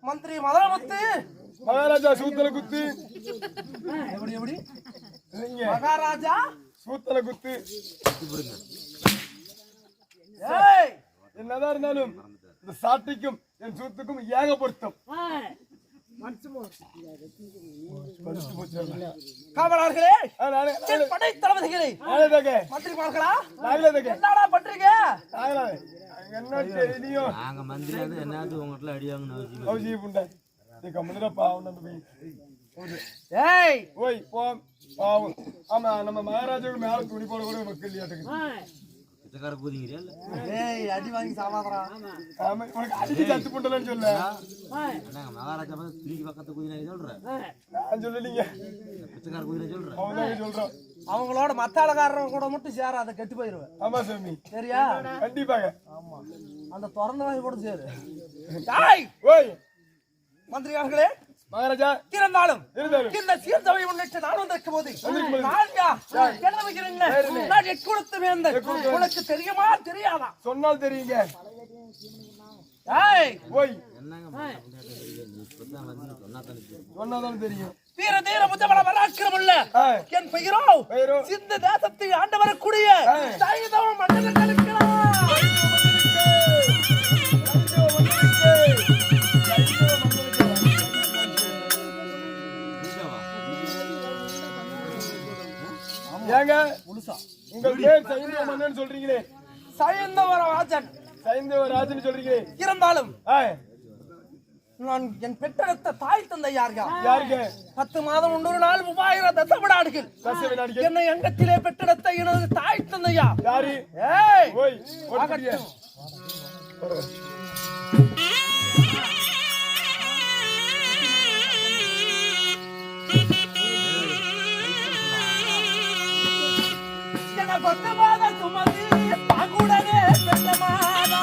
मंत्री मदरमुत्तु महाराजा सूतल गुत्ती महाराजा सूतल गुत्ती என்னதான் இருந்தாலும் இந்த சாட்டிக்கும் என் சூத்துக்கும் ஏக பொருத்தம் காவலர்களே படை தளபதிகளே மந்திரிமார்களா என்னடா பண்றீங்க என்ன தெரியும் நாங்க மந்திரி என்னது உங்கள்ட்ட அடியாங்கன்னு அவசியம் உண்டா நீ கம்முனு பாவம் ஏய் ஓய் பாவம் ஆமா நம்ம மகாராஜாவுக்கு மேல துணி போட கூட மக்கள் இல்லையாட்டுக்கு பிச்சைக்கார கூதிங்கறியா ஏய் அடி வாங்கி சாவாதடா ஆமா உனக்கு அடி சத்து புண்டலன்னு சொல்ல என்னங்க மகாராஜா வந்து துணிக்கு பக்கத்து கூதினா சொல்றேன் நான் சொல்லலீங்க பிச்சைக்கார கூதினா சொல்றேன் அவங்க சொல்றோம் அவங்களோட மத்தாளக்காரங்க கூட மட்டும் சேராத கெட்டு போயிடுவேன் ஆமா சாமி சரியா கண்டிப்பாக ஆமா அந்த திறந்த வாங்கி கூட சேரு டேய் ஓய் மந்திரி அவர்களே மகாராஜா இருந்தாலும் இந்த சீர்தவை முன்னிட்டு நான் வந்திருக்கும் போது நான் எக்குடுத்து வேந்தன் உனக்கு தெரியுமா தெரியாதா சொன்னால் தெரியுங்க ஓய் சொன்னாதான் தெரியும் வீர தீர முத்தமல பராக்கிரமுள்ள என் பெயரோ சிந்த தேசத்தை ஆண்டு வரக்கூடிய சைதவ மன்னர்களுக்கு ஏங்க உங்கள் பேர் சைந்தவ மன்னன் சொல்றீங்களே சைந்தவராஜன் சைந்தவராஜன் சொல்றீங்களே இருந்தாலும் நான் என் பெற்றெடுத்த தாய் தந்தை யாருங்க 10 மாதம் 100 நாள் 3000 தசவினாடுகள் என்னை அங்கத்திலே பெற்றெடுத்த எனது தாய் தந்தையா யாரு ஏய் ஓய் ஓடியா கொத்தமாத சுமதி பாகுடனே பெற்றமாதா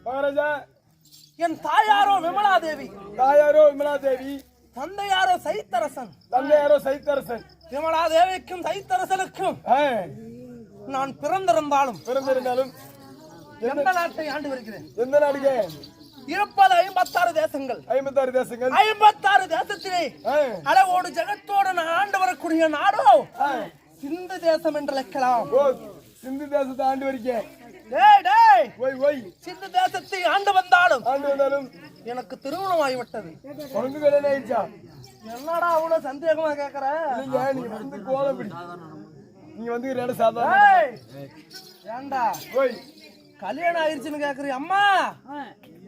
மகாராஜா என் தாயாரோ விமலா தேவி, தந்தையாரோ சைத்தரசன். விமலா தேவிக்கும் சைத்தரசனுக்கும் நான் பிறந்திருந்தாலும் எந்த நாட்டை ஆண்டு வருகிறேன்? எந்த நாடுங்க? இருப்பது 56 தேசங்கள். 56 தேசத்திலே அளவோடு ஜகத்தோடு நான் ஆண்டு வரக்கூடிய நாடோ சிந்து தேசம் என்று அழைக்கலாம். சிந்து தேசத்தை ஆண்டு வருகிறேன். சிந்து தேசத்தை ஆண்டு வந்தாலும் எனக்கு திருமணம் ஆகிவிட்டது. என்னடா அவ்வளவு சந்தேகமா கேக்குற? ஏண்டா கல்யாணம் ஆயிடுச்சுன்னு கேக்குறீ? அம்மா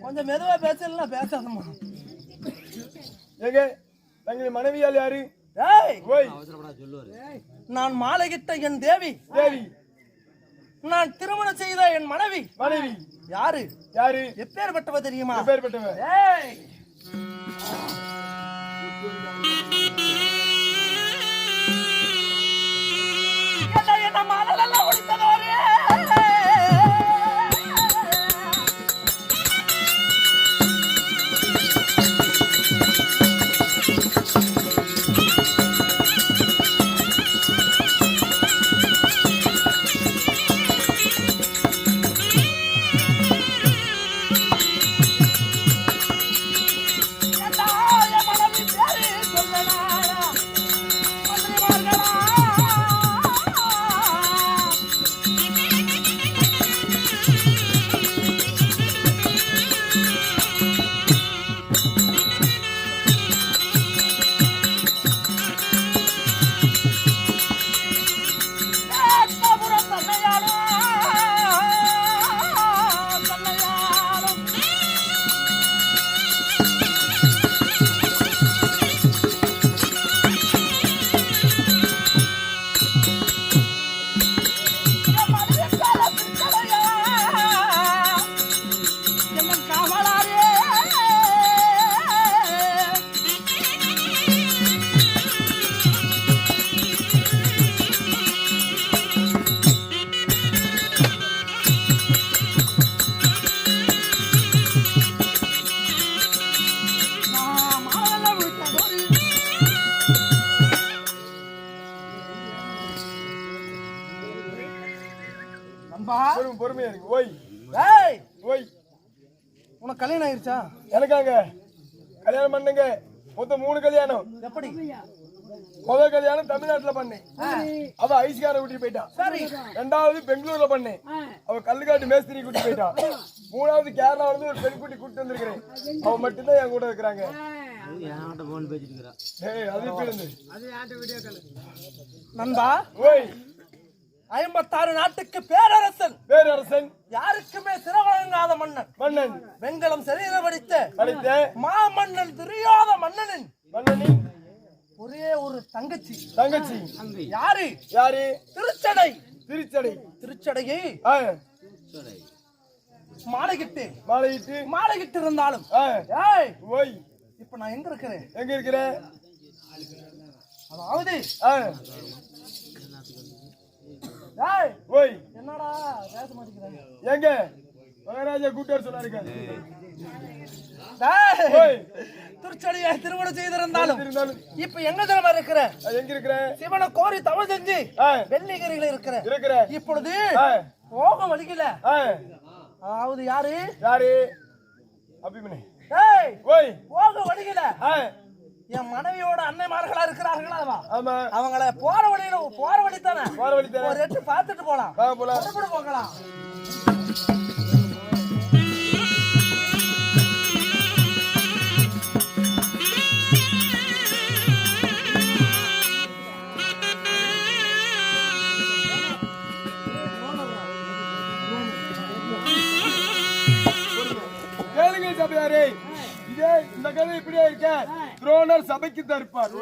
கொஞ்சம் மெதுவா பேசல, பேசாதம்மா. மனைவியால் யாரு? நான் மாலையிட்ட என் தேவி, நான் திருமணம் செய்த என் மனைவி. யாரு? எப்பேற்பட்டவ தெரியுமா? என்ன மாலெல்லாம் ஒழித்ததோரே பொறுமையா இருக்கு. உனக்கு கல்யாணம் ஆயிருச்சா? எனக்காங்க கல்யாணம் பண்ணுங்க. மொத்தம் 3 கல்யாணம். எப்படி? முதல் கல்யாணம் தமிழ்நாட்டுல பண்ணேன். அவ ஐஸ்கார கூட்டி போயிட்டான். ரெண்டாவது பெங்களூர்ல பண்ணேன். அவ கல்லுக்காட்டு மேஸ்திரி கூட்டி போயிட்டான். மூணாவது கேரளா வந்து ஒரு பெண் கூட்டி கூட்டி வந்திருக்கிறேன். அவ மட்டும்தான் என் கூட இருக்கிறாங்க. நண்பா, 56 நாட்டுக்கு பேரரசன். யாருக்குமே சிறவழங்காத மன்னன். வெங்கலம் சரீர படித்த மாமன்னன் துரியோத மன்னனின் ஒரே ஒரு தங்கச்சி. யாரு? திருச்சடையை மாலையிட்டு இருந்தாலும் இப்ப நான் எங்க இருக்கிறேன்? அதாவது என்னடா பேச மாட்டேங்கிறேன்? எங்க மகாராஜா கூட்டார் சொன்னாருங்க. திருச்சடையை திருமணம் செய்திருந்தாலும் இப்ப எங்க தினமா இருக்கிற? சிவனை கோரி தவறு செஞ்சு வெள்ளிகிரியில இருக்கிற. இப்பொழுது போக வழியில அதாவது யாரு அபிமனே போக வழியில என் மனைவியோட அன்னைமார்களா இருக்கிறார்களா? அவங்கள போற வழி தானே ஒரு எட்டு பார்த்துட்டு போலாம். போகலாம். சபையாரே, இதே இந்த கதை இப்படியே இருக்க துரோணர் சபைக்கு தருப்பார்.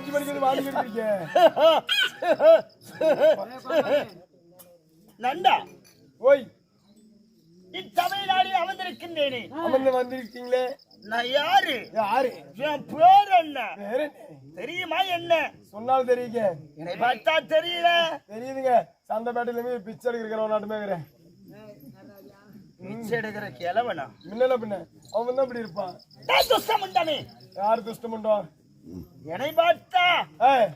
5 மணிக்கு வந்து வாங்கிட்டு இருக்கீங்க நண்டா ஓய் இத்தமிழ்நாடு அமர்ந்திருக்கின்றேனே வந்திருக்கீங்களே நான் யாரு யாரு என் பேர் என்ன வேற தெரியுமா என்ன சொன்னாலும் தெரியுங்க என்னை பார்த்தா தெரியல தெரியுதுங்க சந்தைப்பேட்டையில இருந்து பிச்சை எடுக்கிற ஒரு நாட்டுமே இருக்கிறேன் பிச்சை எடுக்கிற கிழவனா முன்னல பின்ன அவன் தான் இப்படி இருப்பான் துஷ்டமுண்டானே யாரு துஷ்டமுண்டோ என்னை பார்த்தா ஏய்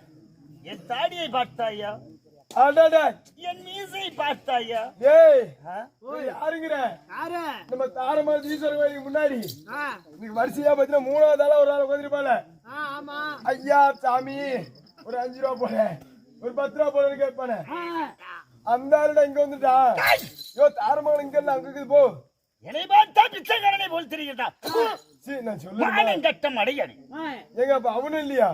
என் தாடியை பார்த்தாயா அடடே என் மீசை பார்த்தாயா ஏய் யாருங்கற நம்ம தாரமல் ஈஸ்வரன் கோயிலுக்கு முன்னாடி இன்னைக்கு வரிசையா பாத்தீங்கன்னா 3வது ஆளா ஒரு ஆள் உட்கார்ந்திருப்பால ஐயா சாமி ஒரு 5 ரூபா போல ஒரு 10 ரூபா போல கேட்பானே அந்த ஆளுடா இங்க வந்துட்டா யோ தாரமல் இங்க இல்ல அங்க இருக்குது போ என்னை பார்த்தா பிச்சைக்காரனை போல் தெரியுதா சீ நான் சொல்லுறேன் கட்டம் அடையாடி ஏங்க அப்ப அவனும் இல்லையா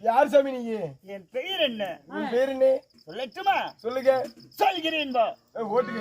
யார் சாமி நீங்க என் பெயர் என்ன உன் பேர் என்ன சொல்லட்டுமா சொல்லுங்க சொல்கிறேன் பா ஓட்டுங்க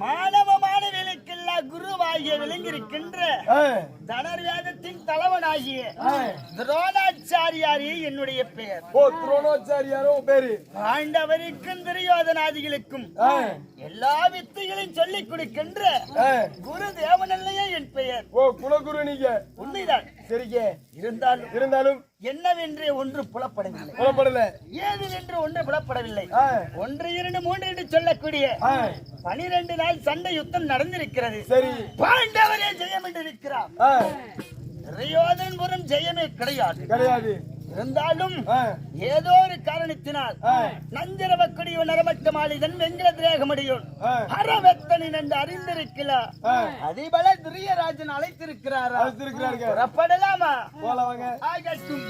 மாணவ மாணவிகளுக்கெல்லாம் குருவாகிய விளங்கியிருக்கின்ற தனர்வேதத்தின் தலைவனாகிய துரோணாச்சாரியாரே என்னுடைய பெயர். ஓ துரோணாச்சாரியாரோ பேரு. ஆண்டவருக்கும் துரியோதனாதிகளுக்கும் எல்லா வித்தைகளையும் சொல்லிக் கொடுக்கின்ற குரு தேவனல்லையே என் பெயர். ஓ குலகுரு நீங்க. உண்மைதான். சரிங்க. இருந்தாலும் என்னவென்று ஒன்று புலப்படவில்லை. ஏது என்று ஒன்று புலப்படவில்லை. 1 2 3 என்று சொல்லக்கூடிய 12 நாள் சண்டை யுத்தம் நடந்திருக்கிறது. சரி. பாண்டவரே ஜெயம் என்று இருக்கிறார். துரியோதனபுரம் ஜெயமே கிடையாது. இருந்தாலும் ஏதோ ஒரு காரணத்தினால் நஞ்சரவக்குடிய நரமட்ட மாளிகன் வெங்கல திரேகமடியோன் அரவத்தனின் என்று அறிந்திருக்கிறார். அதிபல துரியராஜன் அழைத்திருக்கிறாரா? புறப்படலாமா? போலாம் வாங்க. ஆகட்டும்.